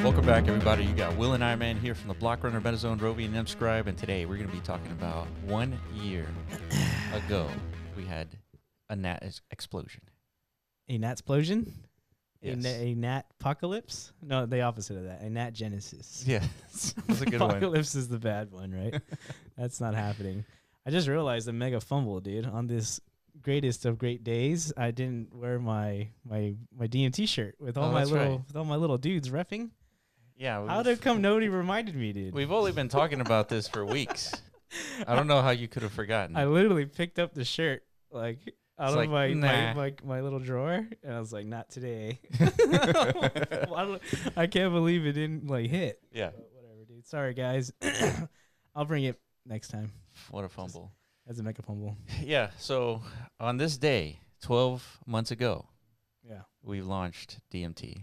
Welcome back, everybody. You got Will and I Man here from the Block Runner, Metazone, Rovi, and Mscribe, and today we're going to be talking about 1 year ago we had a gnat explosion. A gnat explosion? Yes. A gnat apocalypse? No, the opposite of that. A gnat genesis. Yeah, that's a good one. Apocalypse is the bad one, right? That's not happening. I just realized a mega fumble, dude. On this greatest of great days, I didn't wear my DMT shirt with all my little dudes reffing. Yeah. How'd it come? Nobody reminded me, dude. We've only been talking about this for weeks. I don't know how you could have forgotten. I literally picked up the shirt out of like, my little drawer, and I was like, not today. I can't believe it didn't hit. Yeah. But whatever, dude. Sorry, guys. I'll bring it next time. What a fumble. As a mega fumble. Yeah. So on this day, 12 months ago, we launched DMT.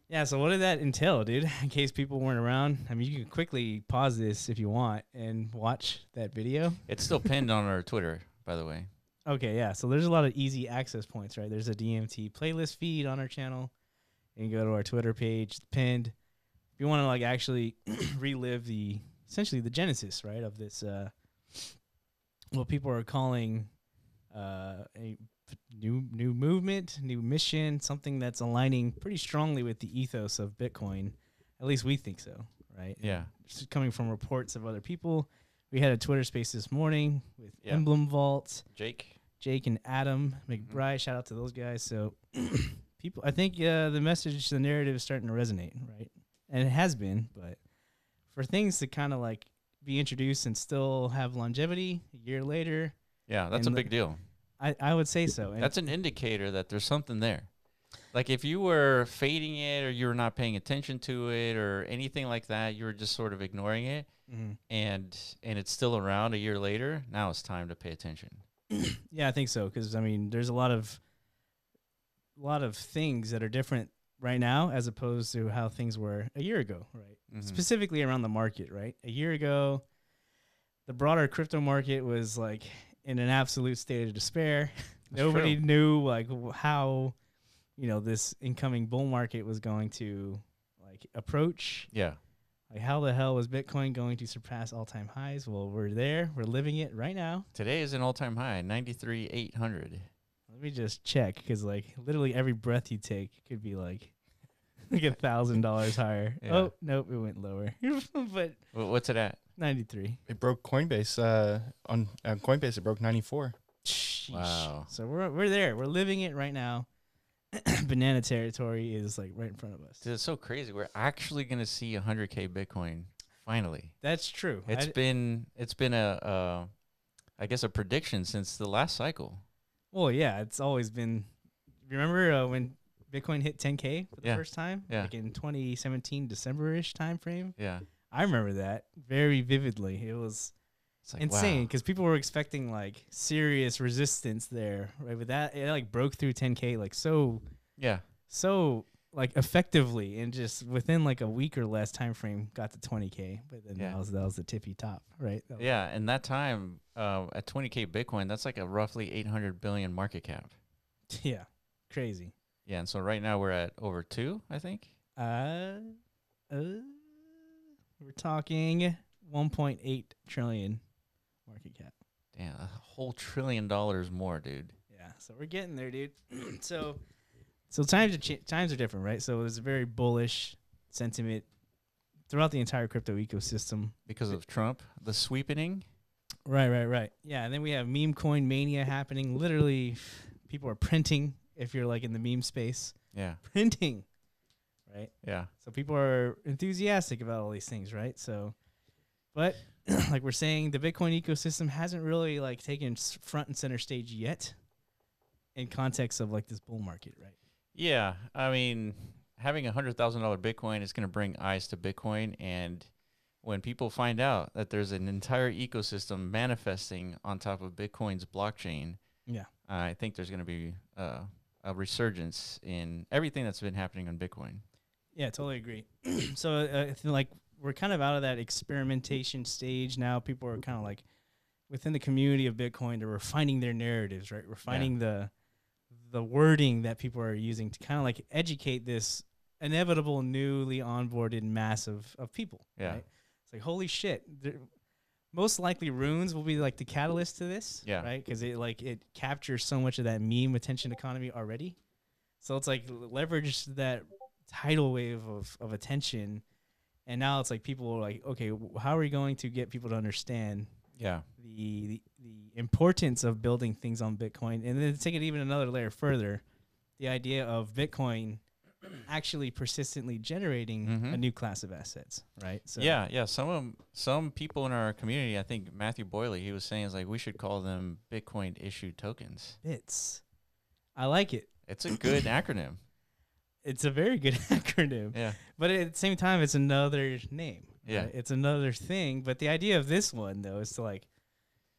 Yeah, so what did that entail, dude? In case people weren't around, I mean, you can quickly pause this if you want and watch that video. It's still pinned on our Twitter, by the way. Okay, yeah. So there's a lot of easy access points, right? There's a DMT playlist feed on our channel. You can go to our Twitter page, it's pinned. If you want to actually relive essentially the genesis, right, of this, what people are calling a new movement, new mission, something that's aligning pretty strongly with the ethos of Bitcoin. At least we think so, right? Yeah. Just coming from reports of other people. We had a Twitter space this morning with Emblem Vault, Jake and Adam McBride. Shout out to those guys. So people, I think the message, the narrative is starting to resonate, right? And it has been, but for things to kind of be introduced and still have longevity a year later. Yeah, that's a big deal. I would say so. And that's an indicator that there's something there. Like if you were fading it or you were not paying attention to it or anything like that, you were just sort of ignoring it, and it's still around a year later, now it's time to pay attention. Yeah, I think so, because, I mean, there's a lot of things that are different right now as opposed to how things were a year ago, right? Specifically around the market, right? A year ago, the broader crypto market was in an absolute state of despair. Nobody knew how, this incoming bull market was going to approach. Yeah. How the hell was Bitcoin going to surpass all-time highs? Well, we're there. We're living it right now. Today is an all-time high, 93,800. Let me just check, because literally every breath you take could be $1,000 higher. Yeah. Oh, nope, it went lower. But what's it at? 93. It broke Coinbase on Coinbase. It broke 94. Sheesh. Wow. So we're there. We're living it right now. Banana territory is right in front of us. Dude, it's so crazy. We're actually going to see 100K Bitcoin finally. That's true. It's been a I guess a prediction since the last cycle. Well, yeah, it's always been. Remember when Bitcoin hit 10K for the first time? Yeah. In 2017 December-ish time frame? Yeah. I remember that very vividly. It was insane because people were expecting serious resistance there, right? But that it broke through 10K so effectively, and just within a week or less time frame got to 20K. But then that was the tippy top, right? Yeah, and that time at 20K Bitcoin, that's a roughly 800 billion market cap. Yeah, crazy. Yeah, and so right now we're at over 2, I think. We're talking 1.8 trillion market cap. Damn, a whole $1 trillion more, dude. Yeah, so we're getting there, dude. so times are different, right? So there's a very bullish sentiment throughout the entire crypto ecosystem because of Trump, the sweepening. Right. Yeah, and then we have meme coin mania happening. Literally, people are printing. If you're in the meme space, printing. Right? Yeah. So people are enthusiastic about all these things, right? So, but we're saying, the Bitcoin ecosystem hasn't really taken front and center stage yet in context of this bull market, right? Yeah. I mean, having $100,000 Bitcoin is going to bring eyes to Bitcoin. And when people find out that there's an entire ecosystem manifesting on top of Bitcoin's blockchain, I think there's going to be a resurgence in everything that's been happening on Bitcoin. Yeah, totally agree. So I feel we're kind of out of that experimentation stage now. People are kind of within the community of Bitcoin, they're refining their narratives, right? Refining the wording that people are using to kind of educate this inevitable newly onboarded mass of people. Yeah. Right? It's like, holy shit. Most likely runes will be like the catalyst to this. Yeah. Right? Because it captures so much of that meme attention economy already. So it's like leverage that tidal wave of attention. And now it's like people are like, okay, how are we going to get people to understand the importance of building things on Bitcoin? And then take it even another layer further, the idea of Bitcoin actually persistently generating a new class of assets, right? So yeah. Some people in our community, I think Matthew Boyley, he was saying is like we should call them Bitcoin issued tokens. Bits. I like it. It's a good acronym. It's a very good acronym. Yeah. But at the same time, it's another name. Yeah. Right? It's another thing. But the idea of this one, though, is to like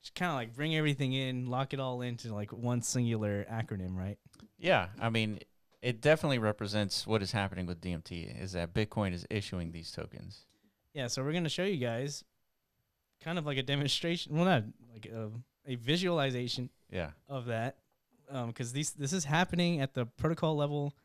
just kind of like bring everything in, lock it all into like one singular acronym, right? Yeah. I mean, it definitely represents what is happening with DMT is that Bitcoin is issuing these tokens. Yeah. So we're going to show you guys kind of like a demonstration. Well, not like a visualization of that. Because this is happening at the protocol level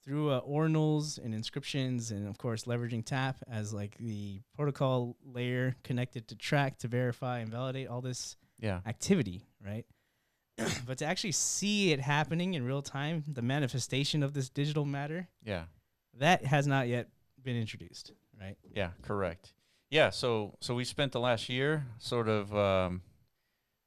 through ordinals and inscriptions, and of course leveraging tap as like the protocol layer connected to track to verify and validate all this activity, right? But to actually see it happening in real time, the manifestation of this digital matter, that has not yet been introduced, right? Yeah, correct. Yeah, so we spent the last year sort of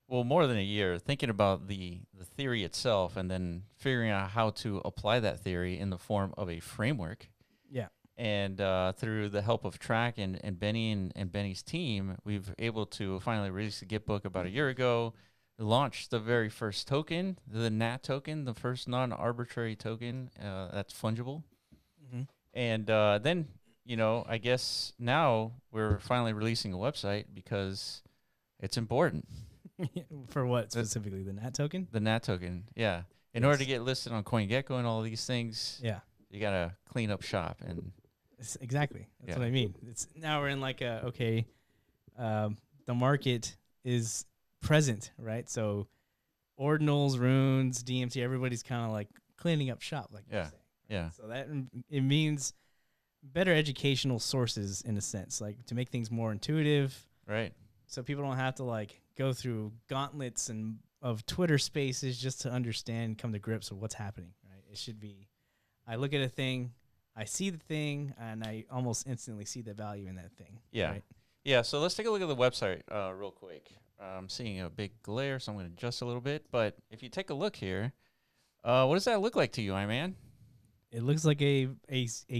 more than a year thinking about the theory itself and then figuring out how to apply that theory in the form of a framework. Yeah. And through the help of Track and Benny and Benny's team, we've able to finally release the Git book about a year ago, launched the very first token, the NAT token, the first non-arbitrary token that's fungible. And then, I guess now we're finally releasing a website because it's important. For what specifically? The NAT token? The NAT token, yeah. In order to get listed on CoinGecko and all these things, you got to clean up shop. And exactly. That's what I mean. It's now we're in like the market is present, right? So ordinals, runes, DMT, everybody's kind of like cleaning up shop, like you're saying. Yeah. So that it means better educational sources in a sense, like to make things more intuitive. Right. So people don't have to like go through gauntlets and of Twitter spaces just to understand, come to grips with what's happening, right? It should be, I look at a thing, I see the thing, and I almost instantly see the value in that thing. Yeah. Right? Yeah, so let's take a look at the website real quick. I'm seeing a big glare, so I'm going to adjust a little bit. But if you take a look here, what does that look like to you, man? It looks like a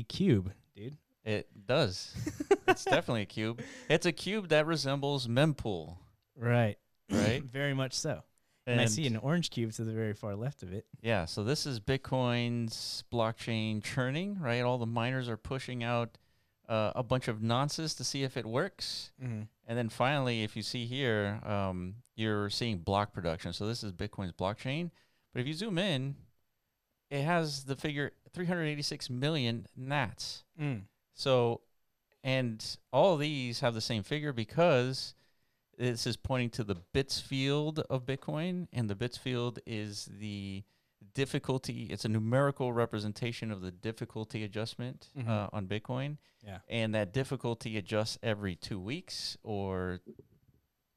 cube, dude. It does. It's definitely a cube. It's a cube that resembles mempool. Right. Right? Very much so. And I see an orange cube to the very far left of it. Yeah, so this is Bitcoin's blockchain churning, right? All the miners are pushing out a bunch of nonsense to see if it works. And then finally, if you see here, you're seeing block production. So this is Bitcoin's blockchain. But if you zoom in, it has the figure 386 million nats. So, and all of these have the same figure because this is pointing to the bits field of Bitcoin, and the bits field is the difficulty. It's a numerical representation of the difficulty adjustment on Bitcoin. Yeah. And that difficulty adjusts every 2 weeks or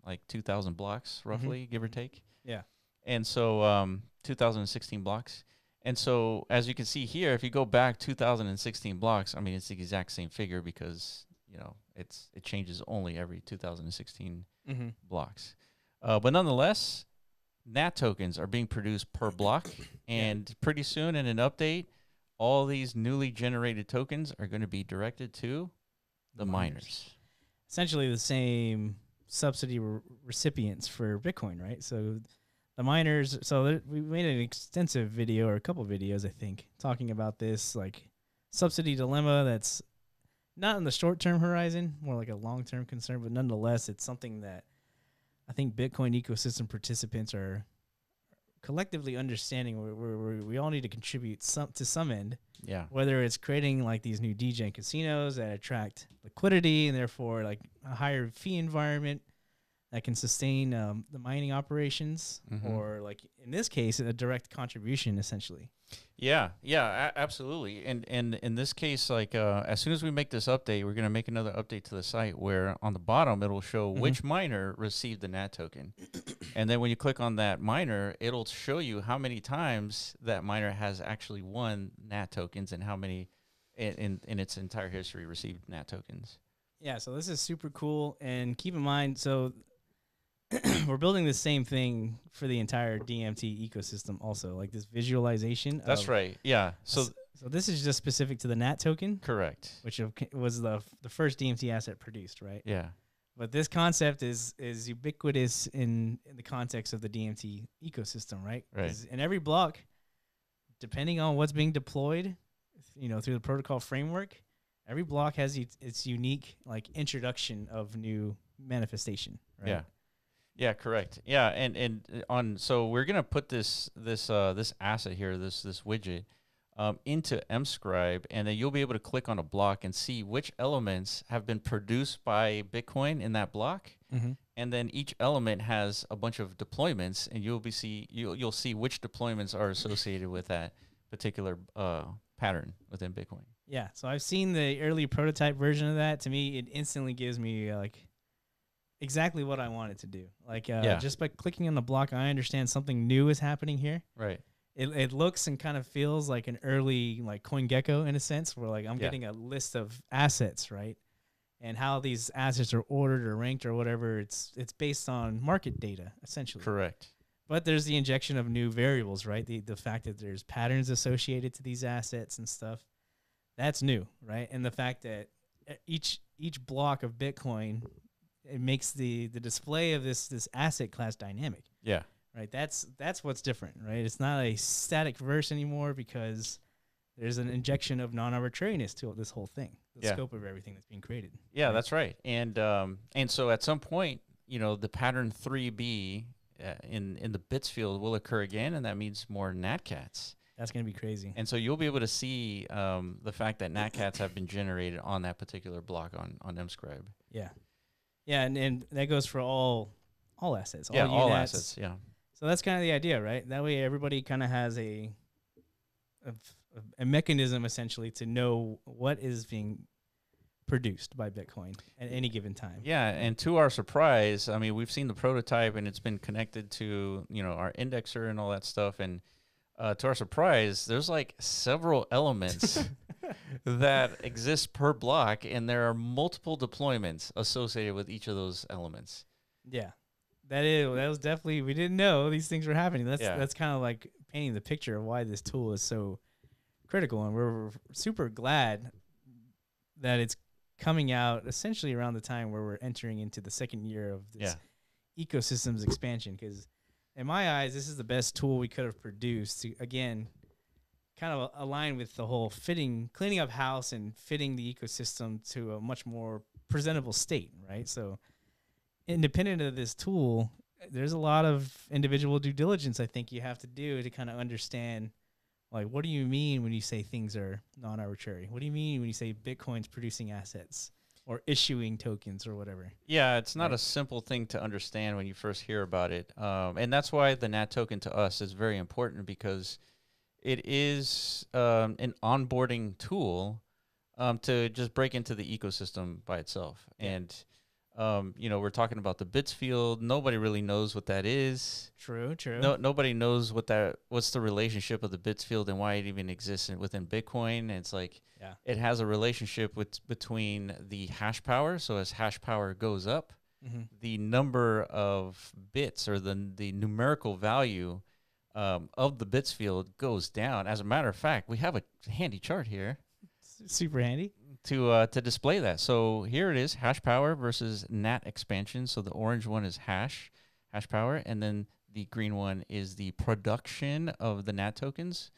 like 2,000 blocks, roughly, give or take. Yeah. And so 2016 blocks. And so as you can see here, if you go back 2016 blocks, I mean, it's the exact same figure because, it changes only every 2016 blocks. But nonetheless, NAT tokens are being produced per block. And pretty soon in an update, all these newly generated tokens are going to be directed to the miners. Essentially the same subsidy recipients for Bitcoin, right? So the miners, we made an extensive video or a couple videos, I think, talking about this like subsidy dilemma that's not in the short-term horizon, more like a long-term concern, but nonetheless, it's something that I think Bitcoin ecosystem participants are collectively understanding where we all need to contribute to some end. Yeah. Whether it's creating like these new DJ casinos that attract liquidity and therefore like a higher fee environment, that can sustain the mining operations, Mhm. or like in this case, a direct contribution, essentially. Yeah, yeah, absolutely. And in this case, like as soon as we make this update, we're gonna make another update to the site where on the bottom it'll show which miner received the NAT token, and then when you click on that miner, it'll show you how many times that miner has actually won NAT tokens and how many in its entire history received NAT tokens. Yeah, so this is super cool. And keep in mind, so we're building the same thing for the entire DMT ecosystem also, like this visualization. That's right. Yeah. So this is just specific to the NAT token, correct. which was the first DMT asset produced, right? Yeah. But this concept is ubiquitous in the context of the DMT ecosystem, right? Right. In every block, depending on what's being deployed, through the protocol framework, every block has its unique like introduction of new manifestation, right? Yeah. Yeah, correct. Yeah, and so we're gonna put this asset here, this widget, into mscribe, and then you'll be able to click on a block and see which elements have been produced by Bitcoin in that block, and then each element has a bunch of deployments, and you'll see which deployments are associated with that particular pattern within Bitcoin. Yeah. So I've seen the early prototype version of that. To me, it instantly gives me like exactly what I want it to do. Like just by clicking on the block, I understand something new is happening here. Right. It looks and kind of feels like an early like CoinGecko in a sense, where like I'm getting a list of assets, right? And how these assets are ordered or ranked or whatever. It's based on market data essentially. Correct. But there's the injection of new variables, right? The fact that there's patterns associated to these assets and stuff. That's new, right? And the fact that each block of Bitcoin, it makes the display of this asset class dynamic. Yeah. Right. That's what's different, right? It's not a static verse anymore because there's an injection of non-arbitrariness to this whole thing, the scope of everything that's being created. Yeah, right? that's right. And so at some point, the pattern 3B in the bits field will occur again, and that means more NatCats. That's going to be crazy. And so you'll be able to see the fact that NatCats have been generated on that particular block on mscribe. Yeah. Yeah, and that goes for all assets. Yeah, all unats. assets, yeah. So that's kind of the idea, right? That way everybody kind of has a mechanism essentially to know what is being produced by Bitcoin at any given time. Yeah, and to our surprise, I mean, we've seen the prototype and it's been connected to, our indexer and all that stuff. And to our surprise, there's like several elements that exist per block, and there are multiple deployments associated with each of those elements. Yeah. That was definitely, we didn't know these things were happening. That's kind of like painting the picture of why this tool is so critical, and we're super glad that it's coming out essentially around the time where we're entering into the second year of this ecosystem's expansion. Because in my eyes, this is the best tool we could have produced to, again, kind of align with the whole cleaning up house and fitting the ecosystem to a much more presentable state, right? So independent of this tool, there's a lot of individual due diligence I think you have to do to kind of understand, like, what do you mean when you say things are non-arbitrary? What do you mean when you say Bitcoin's producing assets or issuing tokens or whatever? Yeah, it's not a simple thing to understand when you first hear about it. And that's why the NAT token to us is very important, because it is an onboarding tool to just break into the ecosystem by itself. And we're talking about the bits field. Nobody really knows what that is. True. Nobody knows what's the relationship of the bits field and why it even exists within Bitcoin. And it's like it has a relationship between the hash power. So as hash power goes up, the number of bits or the numerical value of the bits field goes down. As a matter of fact, we have a handy chart here. Super handy. To display that. So here it is, hash power versus NAT expansion. So the orange one is hash power, and then the green one is the production of the NAT tokens.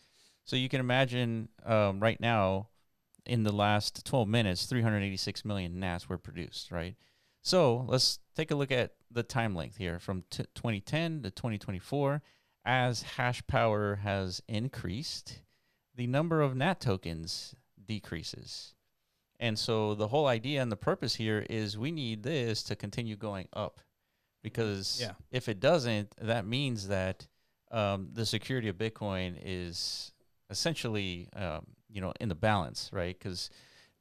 So you can imagine right now, in the last 12 minutes, 386 million NATs were produced, right? So let's take a look at the time length here from 2010 to 2024. As hash power has increased, the number of NAT tokens decreases. And so the whole idea and the purpose here is we need this to continue going up, because Yeah. if it doesn't, that means that the security of Bitcoin is essentially in the balance, right? Because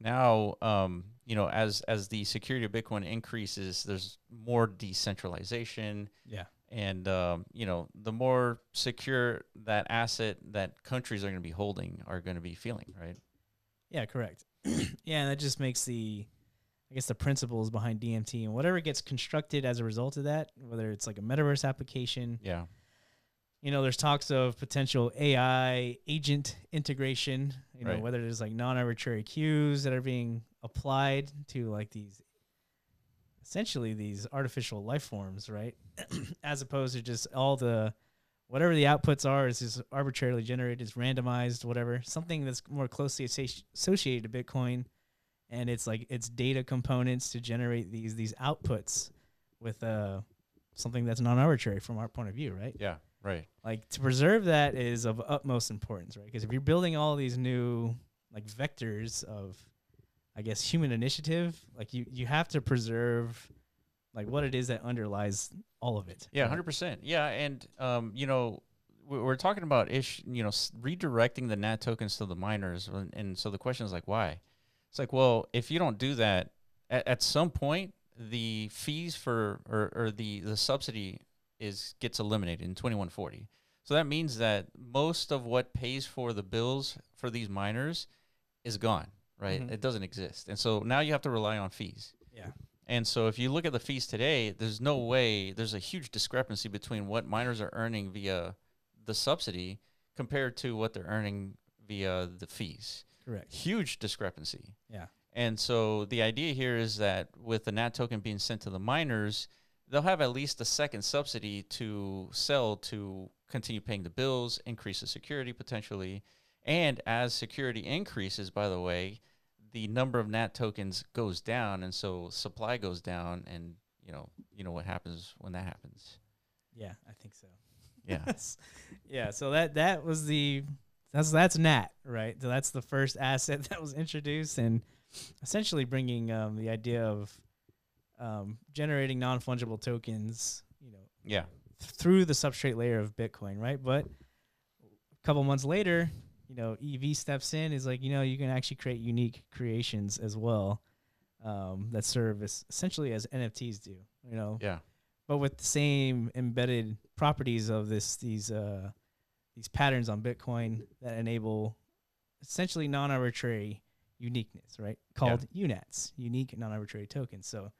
now as the security of Bitcoin increases, there's more decentralization. Yeah. And the more secure that asset that countries are going to be holding are going to be feeling, right? Yeah, correct. Yeah, and that just makes the principles behind DMT and whatever gets constructed as a result of that, whether it's like a metaverse application. Yeah. There's talks of potential AI agent integration, Right. whether there's like non-arbitrary queues that are being applied to like essentially these artificial life forms, right? As opposed to just whatever the outputs are is just arbitrarily generated, is randomized, whatever. Something that's more closely associated to Bitcoin, and it's like its data components to generate these outputs with something that's non-arbitrary from our point of view, right? Yeah. Right. Like to preserve that is of utmost importance, right? Because if you're building all these new like vectors of, I guess, human initiative, like you have to preserve like what it is that underlies all of it. Yeah, right? 100%. Yeah, and we're talking about redirecting the NAT tokens to the miners, and so the question is like, why? It's like, well, if you don't do that, at some point, the fees for or the subsidy gets eliminated in 2140. So that means that most of what pays for the bills for these miners is gone, right? Mhm. It doesn't exist, and so now you have to rely on fees. Yeah. And so if you look at the fees today, there's no way, there's a huge discrepancy between what miners are earning via the subsidy compared to what they're earning via the fees. Correct. Huge discrepancy. Yeah. And so the idea here is that with the NAT token being sent to the miners, they'll have at least a second subsidy to sell to continue paying the bills, increase the security potentially. And as security increases, by the way, the number of NAT tokens goes down, and so supply goes down, and you know what happens when that happens. Yeah, I think so. Yeah. Yeah. So that's NAT, right? So that's the first asset that was introduced, and essentially bringing the idea of generating non-fungible tokens, Yeah. through the substrate layer of Bitcoin, right? But a couple months later, EV steps in, is like, you can actually create unique creations as well, that serve essentially as NFTs do, Yeah. but with the same embedded properties of these patterns on Bitcoin that enable essentially non-arbitrary uniqueness, right? Called unats, unique non-arbitrary tokens. So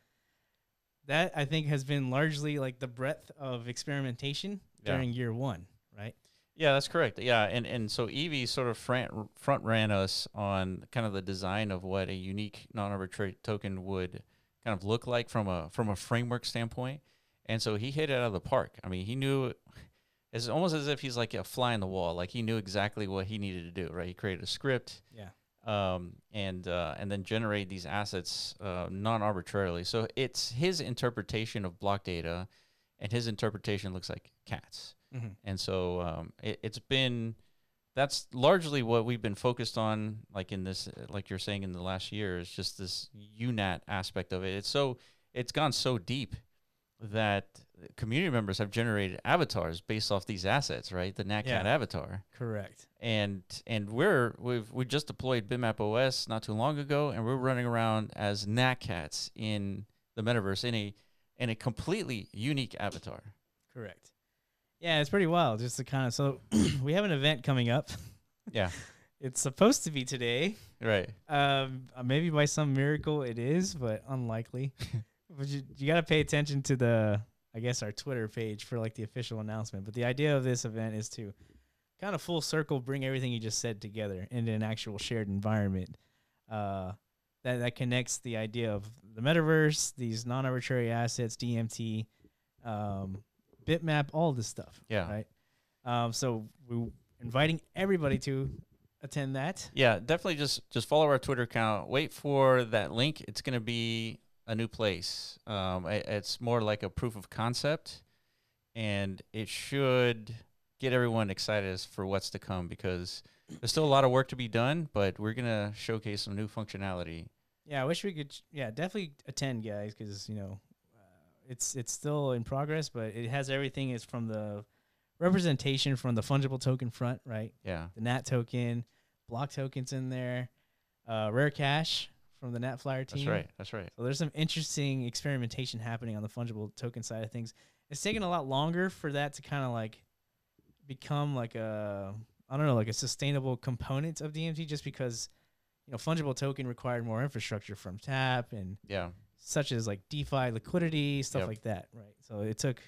that, I think, has been largely like the breadth of experimentation during year one, right? Yeah, that's correct. Yeah, and so Evie sort of front ran us on kind of the design of what a unique non-arbitrary token would kind of look like from a framework standpoint. And so he hit it out of the park. I mean, he knew, it's almost as if he's like a fly on the wall. Like he knew exactly what he needed to do, right? He created a script, and then generate these assets non-arbitrarily. So it's his interpretation of block data, and his interpretation looks like cats. Mm-hmm. And so that's largely what we've been focused on, like in this, like you're saying, in the last year, is just this UNAT aspect of it. It's gone so deep that community members have generated avatars based off these assets, right? The NatCat avatar. Correct. And we just deployed BitmapOS not too long ago, and we're running around as NatCats in the metaverse in a completely unique avatar. Correct. Yeah, it's pretty wild. Just to kind of, so we have an event coming up. Yeah. It's supposed to be today. Right. Maybe by some miracle it is, but unlikely. But you got to pay attention to our Twitter page for like the official announcement. But the idea of this event is to kind of full circle bring everything you just said together into an actual shared environment that connects the idea of the metaverse, these non-arbitrary assets, DMT, Bitmap, all this stuff. Yeah. Right. So we're inviting everybody to attend that. Yeah, definitely just follow our Twitter account. Wait for that link. It's going to be a new place. It's more like a proof of concept, and it should get everyone excited for what's to come, because there's still a lot of work to be done, but we're going to showcase some new functionality. Yeah, I wish we could. Yeah, definitely attend, guys, because it's still in progress, but it has everything. Is from the representation from the fungible token front, right? Yeah. The NAT token, block tokens in there, rare cash from the NAT Flyer team. That's right. That's right. So there's some interesting experimentation happening on the fungible token side of things. It's taken a lot longer for that to kind of like become like a, I don't know, like a sustainable component of DMT, just because, you know, fungible token required more infrastructure from Tap and Yeah. such as like DeFi liquidity, stuff like that, right? So it took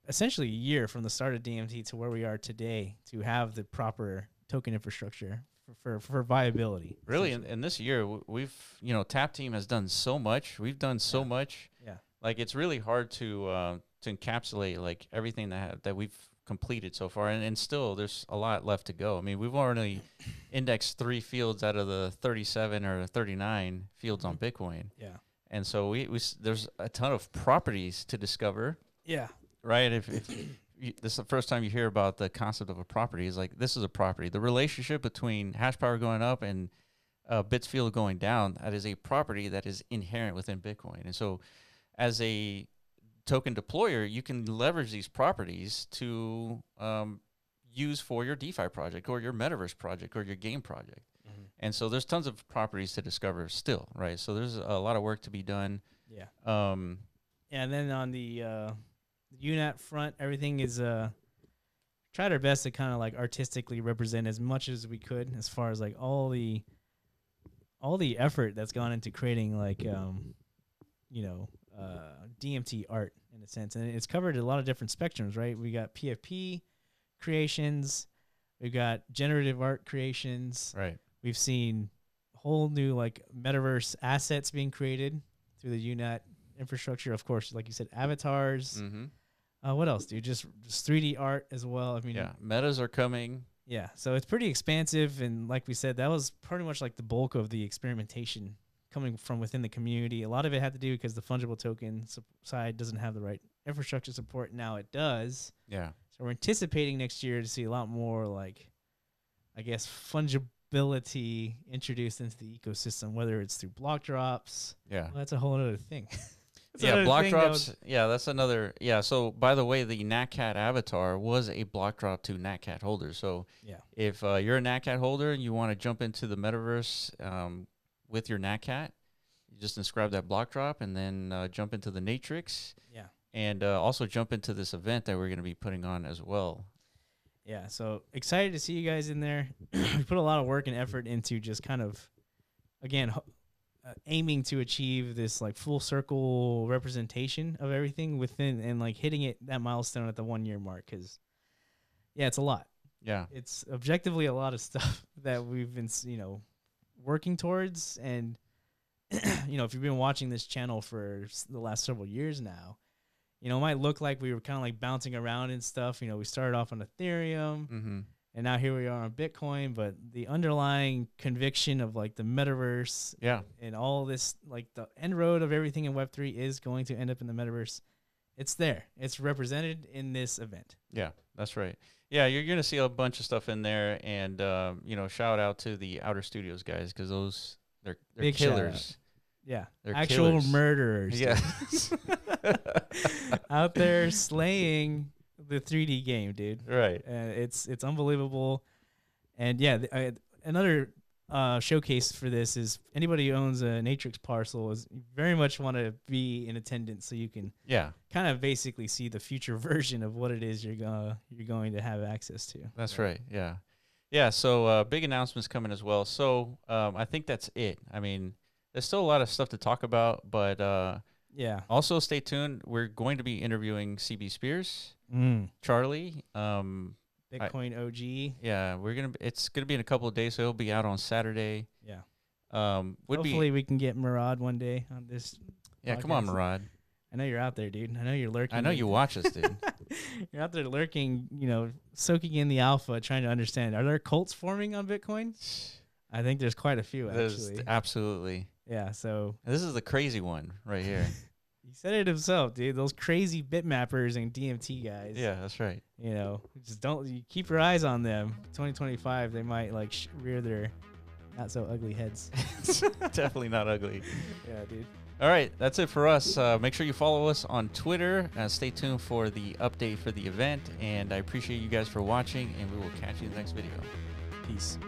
essentially a year from the start of DMT to where we are today to have the proper token infrastructure for viability. Really, in this year, we've, you know, Tap Team has done so much. We've done so much. Yeah. Like, it's really hard to encapsulate like everything that we've completed so far, and still there's a lot left to go. I mean, we've already indexed 3 fields out of the 37 or 39 fields on Bitcoin. Yeah. And so we there's a ton of properties to discover. Yeah. Right. If this is the first time you hear about the concept of a property, is like, this is a property. The relationship between hash power going up and bits field going down, that is a property that is inherent within Bitcoin. And so as a token deployer, you can leverage these properties to use for your DeFi project or your Metaverse project or your game project. Mm-hmm. And so there's tons of properties to discover still, right? So there's a lot of work to be done. Yeah. And then on the unat front, everything is tried our best to kind of like artistically represent as much as we could, as far as like all the effort that's gone into creating like DMT art in a sense, and it's covered a lot of different spectrums, right? We got PFP creations, we've got generative art creations, right? We've seen whole new like metaverse assets being created through the unat infrastructure, of course, like you said, avatars. Mm-hmm. What else, dude? Just 3D art as well. I mean, yeah, metas are coming. Yeah, so it's pretty expansive, and like we said, that was pretty much like the bulk of the experimentation coming from within the community. A lot of it had to do because the fungible token side doesn't have the right infrastructure support. Now it does. Yeah. So we're anticipating next year to see a lot more, like, I guess, fungibility introduced into the ecosystem, whether it's through block drops. Yeah. Well, that's a whole other thing. Yeah, block drops. Yeah, that's another. Yeah, so by the way, the NatCat avatar was a block drop to NatCat holders. So yeah, if you're a NatCat holder and you want to jump into the metaverse with your NatCat, you just inscribe that block drop and then jump into the Natrix. Yeah. And also jump into this event that we're going to be putting on as well. Yeah, so excited to see you guys in there. We put a lot of work and effort into just kind of, again, aiming to achieve this like full circle representation of everything within, and like hitting that milestone at the 1 year mark. Cause yeah, it's a lot. Yeah. It's objectively a lot of stuff that we've been, working towards. And, if you've been watching this channel for the last several years now, it might look like we were kind of like bouncing around and stuff. We started off on Ethereum. Mm-hmm. And now here we are on Bitcoin, but the underlying conviction of like the metaverse, and all this, like the end road of everything in Web3 is going to end up in the metaverse. It's there. It's represented in this event. Yeah, that's right. Yeah, you're going to see a bunch of stuff in there, and shout out to the Outer Studios guys, because they're Big killers. Yeah, they're actual killers. Murderers. Yeah, out there slaying the 3D game, dude. Right. It's unbelievable. And yeah, another showcase for this is anybody who owns a Natrix parcel is very much want to be in attendance, so you can kind of basically see the future version of what it is you're going to have access to. That's right. Yeah. So big announcements coming as well. So I think that's it. I mean, there's still a lot of stuff to talk about, but also stay tuned. We're going to be interviewing CB Spears. Charlie, Bitcoin OG. Yeah, it's gonna be in a couple of days, so it'll be out on Saturday. Yeah. Hopefully we can get Murad one day on this. Yeah, podcast. Come on, Murad. I know you're out there, dude. I know you're lurking. I know you watch us, dude. You're out there lurking, soaking in the alpha, trying to understand. Are there cults forming on Bitcoin? I think there's quite a few, actually. Absolutely. Yeah, so. This is the crazy one right here. He said it himself, dude. Those crazy bitmappers and DMT guys. Yeah, that's right. Just you keep your eyes on them. 2025, they might like rear their not so ugly heads. Definitely not ugly. Yeah, dude. All right, that's it for us. Make sure you follow us on Twitter. Stay tuned for the update for the event. And I appreciate you guys for watching, and we will catch you in the next video. Peace.